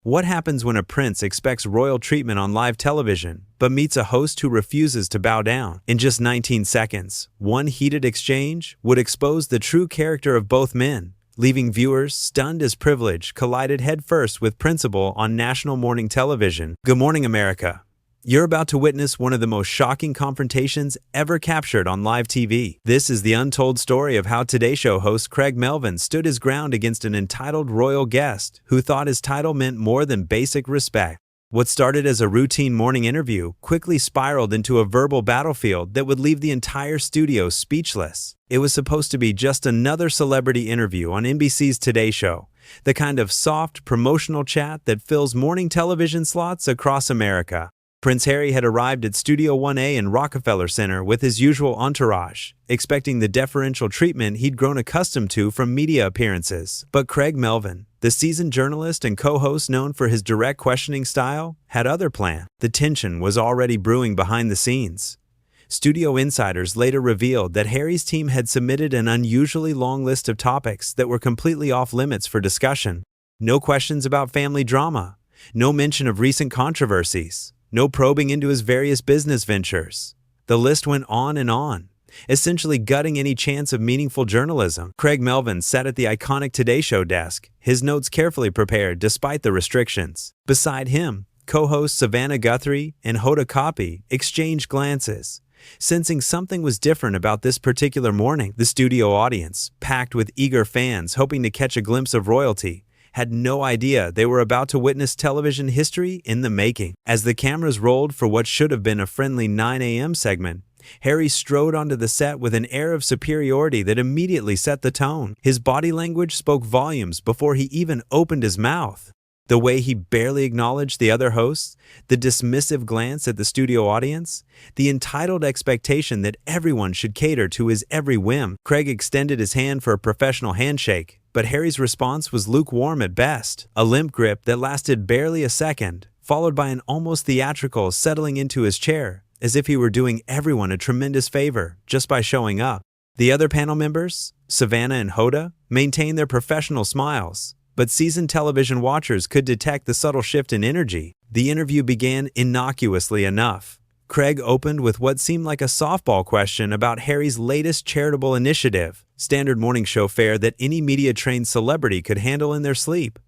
What happens when a prince expects royal treatment on live television, but meets a host who refuses to bow down? In just 19 seconds, one heated exchange would expose the true character of both men, leaving viewers stunned as privilege collided headfirst with principle on national morning television. Good morning, America. You're about to witness one of the most shocking confrontations ever captured on live TV. This is the untold story of how Today Show host Creig Melvin stood his ground against an entitled royal guest who thought his title meant more than basic respect. What started as a routine morning interview quickly spiraled into a verbal battlefield that would leave the entire studio speechless. It was supposed to be just another celebrity interview on NBC's Today Show, the kind of soft, promotional chat that fills morning television slots across America. Prince Harry had arrived at Studio 1A in Rockefeller Center with his usual entourage, expecting the deferential treatment he'd grown accustomed to from media appearances. But Creig Melvin, the seasoned journalist and co-host known for his direct questioning style, had other plans. The tension was already brewing behind the scenes. Studio insiders later revealed that Harry's team had submitted an unusually long list of topics that were completely off-limits for discussion. No questions about family drama, no mention of recent controversies, no probing into his various business ventures. The list went on, essentially gutting any chance of meaningful journalism. Creig Melvin sat at the iconic Today Show desk, his notes carefully prepared despite the restrictions. Beside him, co-hosts Savannah Guthrie and Hoda Kotb exchanged glances, sensing something was different about this particular morning. The studio audience, packed with eager fans hoping to catch a glimpse of royalty, had no idea they were about to witness television history in the making. As the cameras rolled for what should have been a friendly 9 a.m. segment, Harry strode onto the set with an air of superiority that immediately set the tone. His body language spoke volumes before he even opened his mouth. The way he barely acknowledged the other hosts, the dismissive glance at the studio audience, the entitled expectation that everyone should cater to his every whim. Creig extended his hand for a professional handshake, but Harry's response was lukewarm at best. A limp grip that lasted barely a second, followed by an almost theatrical settling into his chair, as if he were doing everyone a tremendous favor just by showing up. The other panel members, Savannah and Hoda, maintained their professional smiles, but seasoned television watchers could detect the subtle shift in energy. The interview began innocuously enough. Creig opened with what seemed like a softball question about Harry's latest charitable initiative, standard morning show fare that any media-trained celebrity could handle in their sleep.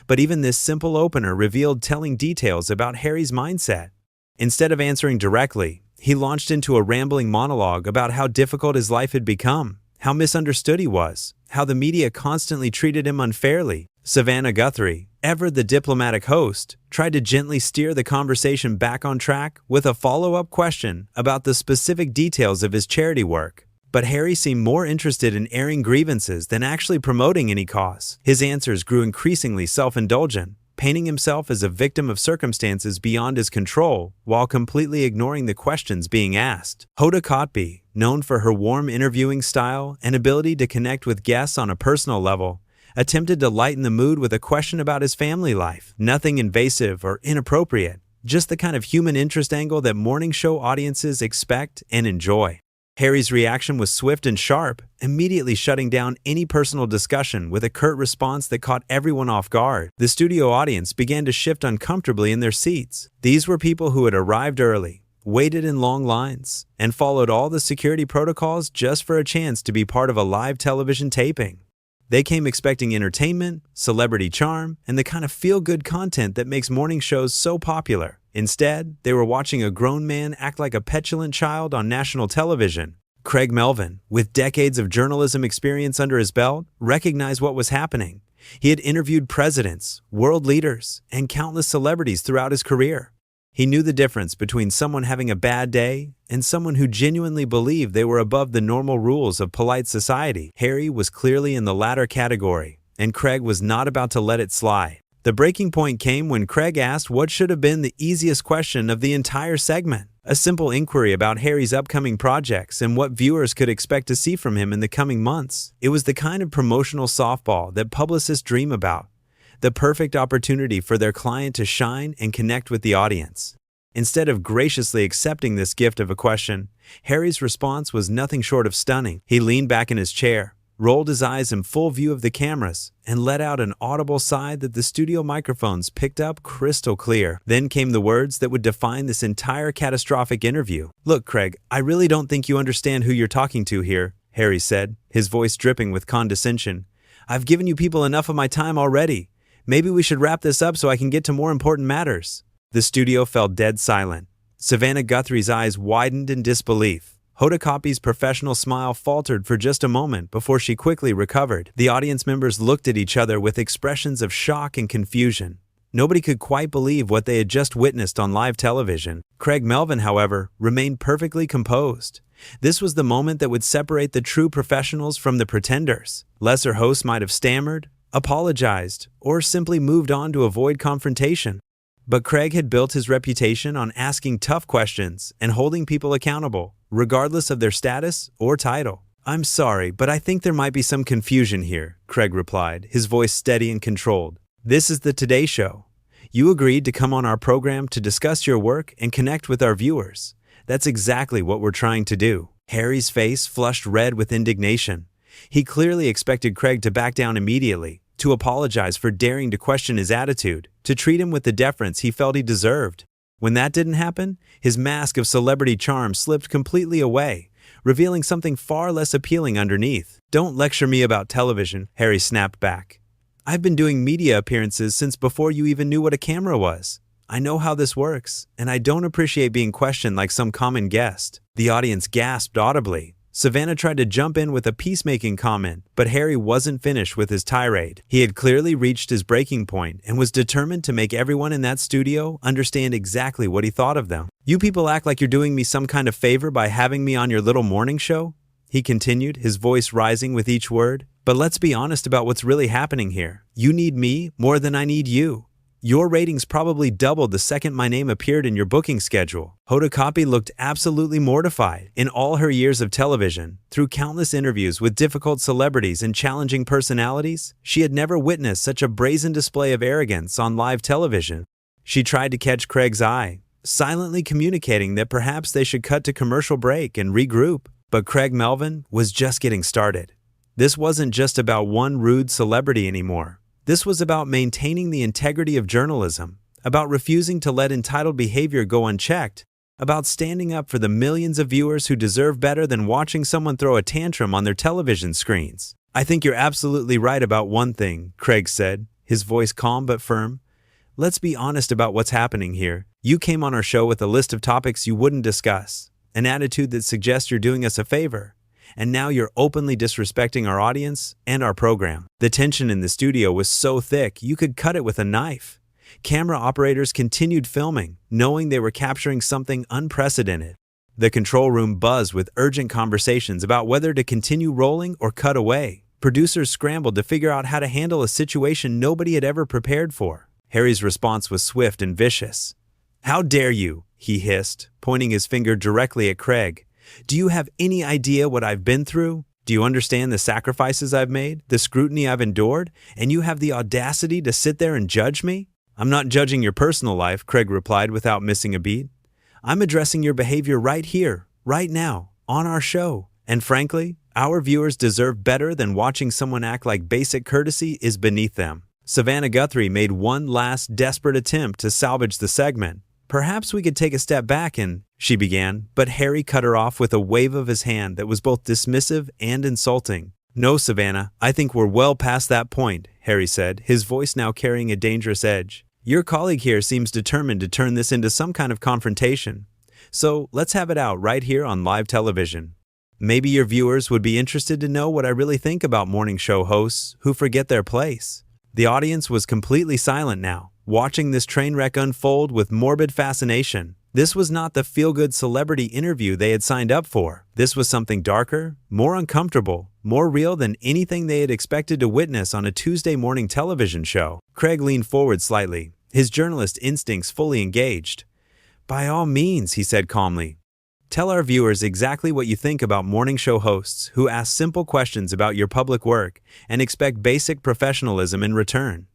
But even this simple opener revealed telling details about Harry's mindset. Instead of answering directly, he launched into a rambling monologue about how difficult his life had become, how misunderstood he was, how the media constantly treated him unfairly. Savannah Guthrie, ever the diplomatic host, tried to gently steer the conversation back on track with a follow-up question about the specific details of his charity work. But Harry seemed more interested in airing grievances than actually promoting any cause. His answers grew increasingly self-indulgent, painting himself as a victim of circumstances beyond his control while completely ignoring the questions being asked. Hoda Kotb, known for her warm interviewing style and ability to connect with guests on a personal level, attempted to lighten the mood with a question about his family life. Nothing invasive or inappropriate, just the kind of human interest angle that morning show audiences expect and enjoy. Harry's reaction was swift and sharp, immediately shutting down any personal discussion with a curt response that caught everyone off guard. The studio audience began to shift uncomfortably in their seats. These were people who had arrived early, waited in long lines, and followed all the security protocols just for a chance to be part of a live television taping. They came expecting entertainment, celebrity charm, and the kind of feel-good content that makes morning shows so popular. Instead, they were watching a grown man act like a petulant child on national television. Creig Melvin, with decades of journalism experience under his belt, recognized what was happening. He had interviewed presidents, world leaders, and countless celebrities throughout his career. He knew the difference between someone having a bad day and someone who genuinely believed they were above the normal rules of polite society. Harry was clearly in the latter category, and Creig was not about to let it slide. The breaking point came when Creig asked what should have been the easiest question of the entire segment, a simple inquiry about Harry's upcoming projects and what viewers could expect to see from him in the coming months. It was the kind of promotional softball that publicists dream about, the perfect opportunity for their client to shine and connect with the audience. Instead of graciously accepting this gift of a question, Harry's response was nothing short of stunning. He leaned back in his chair, rolled his eyes in full view of the cameras, and let out an audible sigh that the studio microphones picked up crystal clear. Then came the words that would define this entire catastrophic interview. "Look, Creig, I really don't think you understand who you're talking to here," Harry said, his voice dripping with condescension. "I've given you people enough of my time already. Maybe we should wrap this up so I can get to more important matters." The studio fell dead silent. Savannah Guthrie's eyes widened in disbelief. Hoda Kotb's professional smile faltered for just a moment before she quickly recovered. The audience members looked at each other with expressions of shock and confusion. Nobody could quite believe what they had just witnessed on live television. Creig Melvin, however, remained perfectly composed. This was the moment that would separate the true professionals from the pretenders. Lesser hosts might have stammered, apologized, or simply moved on to avoid confrontation. But Creig had built his reputation on asking tough questions and holding people accountable, regardless of their status or title. "I'm sorry, but I think there might be some confusion here," Creig replied, his voice steady and controlled. "This is the Today Show. You agreed to come on our program to discuss your work and connect with our viewers. That's exactly what we're trying to do." Harry's face flushed red with indignation. He clearly expected Creig to back down immediately, to apologize for daring to question his attitude, to treat him with the deference he felt he deserved. When that didn't happen, his mask of celebrity charm slipped completely away, revealing something far less appealing underneath. "Don't lecture me about television," Harry snapped back. "I've been doing media appearances since before you even knew what a camera was. I know how this works, and I don't appreciate being questioned like some common guest." The audience gasped audibly. Savannah tried to jump in with a peacemaking comment, but Harry wasn't finished with his tirade. He had clearly reached his breaking point and was determined to make everyone in that studio understand exactly what he thought of them. "You people act like you're doing me some kind of favor by having me on your little morning show," he continued, his voice rising with each word. "But let's be honest about what's really happening here. You need me more than I need you. Your ratings probably doubled the second my name appeared in your booking schedule." Hoda Kotb looked absolutely mortified. In all her years of television, through countless interviews with difficult celebrities and challenging personalities, she had never witnessed such a brazen display of arrogance on live television. She tried to catch Creig's eye, silently communicating that perhaps they should cut to commercial break and regroup. But Creig Melvin was just getting started. This wasn't just about one rude celebrity anymore. This was about maintaining the integrity of journalism, about refusing to let entitled behavior go unchecked, about standing up for the millions of viewers who deserve better than watching someone throw a tantrum on their television screens. "I think you're absolutely right about one thing," Creig said, his voice calm but firm. "Let's be honest about what's happening here. You came on our show with a list of topics you wouldn't discuss, an attitude that suggests you're doing us a favor. And now you're openly disrespecting our audience and our program." The tension in the studio was so thick you could cut it with a knife. Camera operators continued filming, knowing they were capturing something unprecedented. The control room buzzed with urgent conversations about whether to continue rolling or cut away. Producers scrambled to figure out how to handle a situation nobody had ever prepared for. Harry's response was swift and vicious. "How dare you?" he hissed, pointing his finger directly at Creig. "Do you have any idea what I've been through? Do you understand the sacrifices I've made, the scrutiny I've endured, and you have the audacity to sit there and judge me?" "I'm not judging your personal life," Creig replied without missing a beat. "I'm addressing your behavior right here, right now, on our show. And frankly, our viewers deserve better than watching someone act like basic courtesy is beneath them." Savannah Guthrie made one last desperate attempt to salvage the segment. "Perhaps we could take a step back and," she began, but Harry cut her off with a wave of his hand that was both dismissive and insulting. "No, Savannah, I think we're well past that point," Harry said, his voice now carrying a dangerous edge. "Your colleague here seems determined to turn this into some kind of confrontation. So let's have it out right here on live television. Maybe your viewers would be interested to know what I really think about morning show hosts who forget their place." The audience was completely silent now, watching this train wreck unfold with morbid fascination. This was not the feel-good celebrity interview they had signed up for. This was something darker, more uncomfortable, more real than anything they had expected to witness on a Tuesday morning television show. Creig leaned forward slightly, his journalist instincts fully engaged. "By all means," he said calmly. "Tell our viewers exactly what you think about morning show hosts who ask simple questions about your public work and expect basic professionalism in return."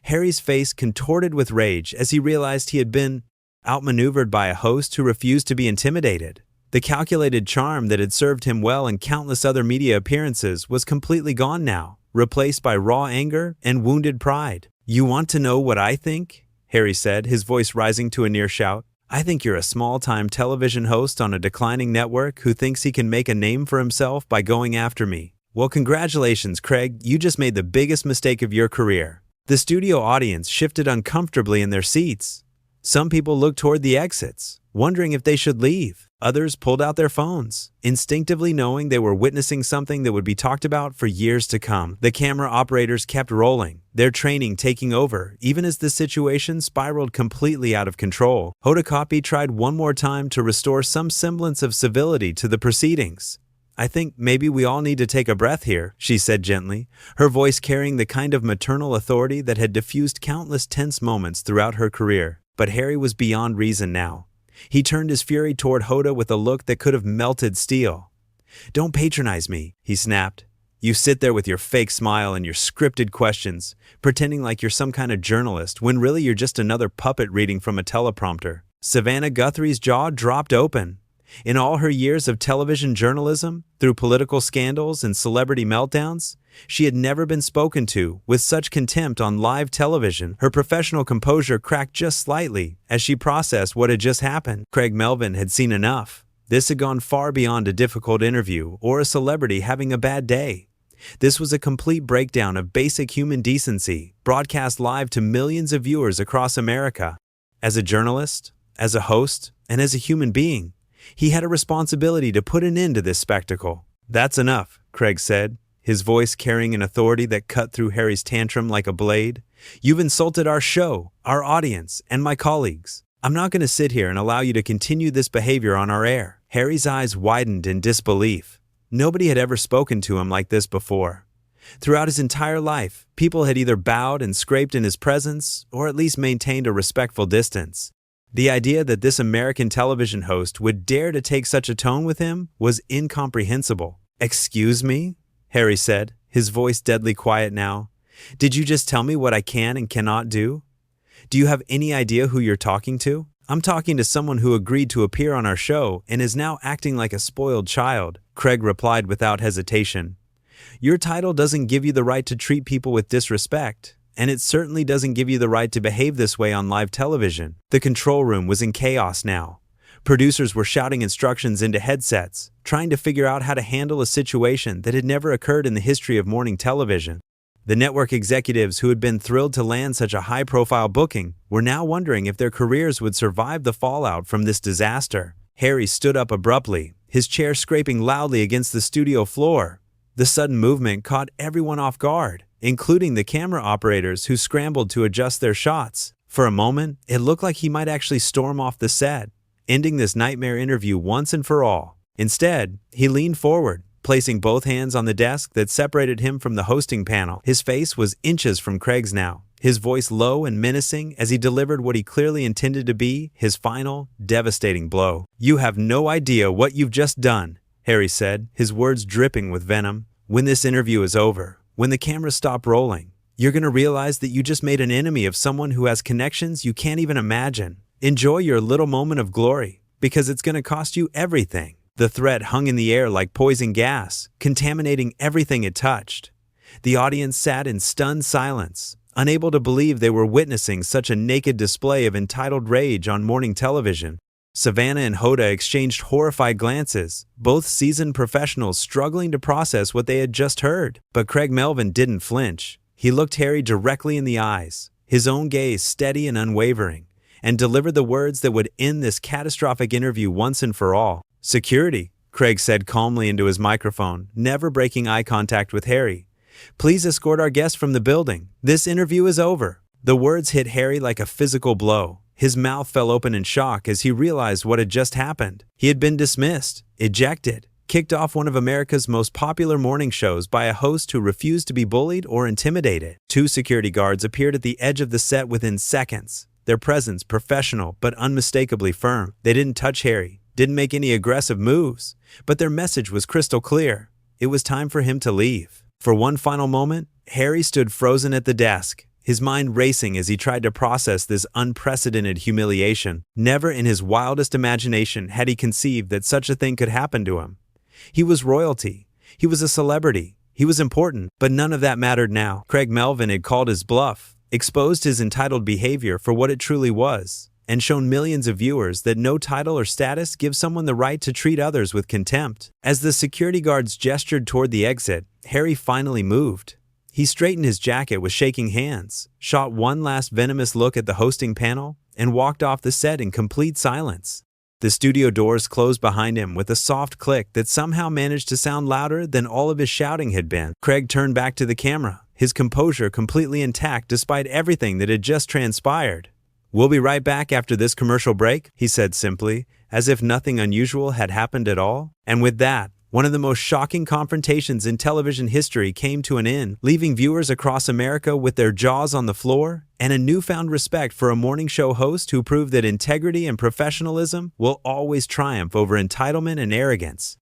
Harry's face contorted with rage as he realized he had been outmaneuvered by a host who refused to be intimidated. The calculated charm that had served him well in countless other media appearances was completely gone now, replaced by raw anger and wounded pride. "You want to know what I think?" Harry said, his voice rising to a near shout. "I think you're a small-time television host on a declining network who thinks he can make a name for himself by going after me. Well, congratulations, Creig, you just made the biggest mistake of your career." The studio audience shifted uncomfortably in their seats. Some people looked toward the exits, wondering if they should leave. Others pulled out their phones, instinctively knowing they were witnessing something that would be talked about for years to come. The camera operators kept rolling, their training taking over, even as the situation spiraled completely out of control. Hoda tried one more time to restore some semblance of civility to the proceedings. "I think maybe we all need to take a breath here," she said gently, her voice carrying the kind of maternal authority that had diffused countless tense moments throughout her career. But Harry was beyond reason now. He turned his fury toward Hoda with a look that could have melted steel. "Don't patronize me," he snapped. "You sit there with your fake smile and your scripted questions, pretending like you're some kind of journalist when really you're just another puppet reading from a teleprompter." Savannah Guthrie's jaw dropped open. In all her years of television journalism, through political scandals and celebrity meltdowns, she had never been spoken to with such contempt on live television. Her professional composure cracked just slightly as she processed what had just happened. Creig Melvin had seen enough. This had gone far beyond a difficult interview or a celebrity having a bad day. This was a complete breakdown of basic human decency, broadcast live to millions of viewers across America. As a journalist, as a host, and as a human being, he had a responsibility to put an end to this spectacle. "That's enough," Creig said, his voice carrying an authority that cut through Harry's tantrum like a blade. "You've insulted our show, our audience, and my colleagues. I'm not going to sit here and allow you to continue this behavior on our air." Harry's eyes widened in disbelief. Nobody had ever spoken to him like this before. Throughout his entire life, people had either bowed and scraped in his presence or at least maintained a respectful distance. The idea that this American television host would dare to take such a tone with him was incomprehensible. "Excuse me?" Harry said, his voice deadly quiet now. "Did you just tell me what I can and cannot do? Do you have any idea who you're talking to?" "I'm talking to someone who agreed to appear on our show and is now acting like a spoiled child," Creig replied without hesitation. "Your title doesn't give you the right to treat people with disrespect, and it certainly doesn't give you the right to behave this way on live television." The control room was in chaos now. Producers were shouting instructions into headsets, trying to figure out how to handle a situation that had never occurred in the history of morning television. The network executives who had been thrilled to land such a high-profile booking were now wondering if their careers would survive the fallout from this disaster. Harry stood up abruptly, his chair scraping loudly against the studio floor. The sudden movement caught everyone off guard, including the camera operators who scrambled to adjust their shots. For a moment, it looked like he might actually storm off the set, ending this nightmare interview once and for all. Instead, he leaned forward, placing both hands on the desk that separated him from the hosting panel. His face was inches from Creig's now, his voice low and menacing as he delivered what he clearly intended to be his final, devastating blow. "You have no idea what you've just done," Harry said, his words dripping with venom. "When this interview is over, when the cameras stop rolling, you're going to realize that you just made an enemy of someone who has connections you can't even imagine. Enjoy your little moment of glory, because it's going to cost you everything." The threat hung in the air like poison gas, contaminating everything it touched. The audience sat in stunned silence, unable to believe they were witnessing such a naked display of entitled rage on morning television. Savannah and Hoda exchanged horrified glances, both seasoned professionals struggling to process what they had just heard. But Creig Melvin didn't flinch. He looked Harry directly in the eyes, his own gaze steady and unwavering, and delivered the words that would end this catastrophic interview once and for all. "Security," Creig said calmly into his microphone, never breaking eye contact with Harry. "Please escort our guest from the building. This interview is over." The words hit Harry like a physical blow. His mouth fell open in shock as he realized what had just happened. He had been dismissed, ejected, kicked off one of America's most popular morning shows by a host who refused to be bullied or intimidated. Two security guards appeared at the edge of the set within seconds, their presence professional but unmistakably firm. They didn't touch Harry, didn't make any aggressive moves, but their message was crystal clear. It was time for him to leave. For one final moment, Harry stood frozen at the desk, his mind racing as he tried to process this unprecedented humiliation. Never in his wildest imagination had he conceived that such a thing could happen to him. He was royalty. He was a celebrity. He was important, but none of that mattered now. Melvin had called his bluff, exposed his entitled behavior for what it truly was, and shown millions of viewers that no title or status gives someone the right to treat others with contempt. As the security guards gestured toward the exit, Harry finally moved. He straightened his jacket with shaking hands, shot one last venomous look at the hosting panel, and walked off the set in complete silence. The studio doors closed behind him with a soft click that somehow managed to sound louder than all of his shouting had been. Creig turned back to the camera, his composure completely intact despite everything that had just transpired. "We'll be right back after this commercial break," he said simply, as if nothing unusual had happened at all. And with that, one of the most shocking confrontations in television history came to an end, leaving viewers across America with their jaws on the floor and a newfound respect for a morning show host who proved that integrity and professionalism will always triumph over entitlement and arrogance.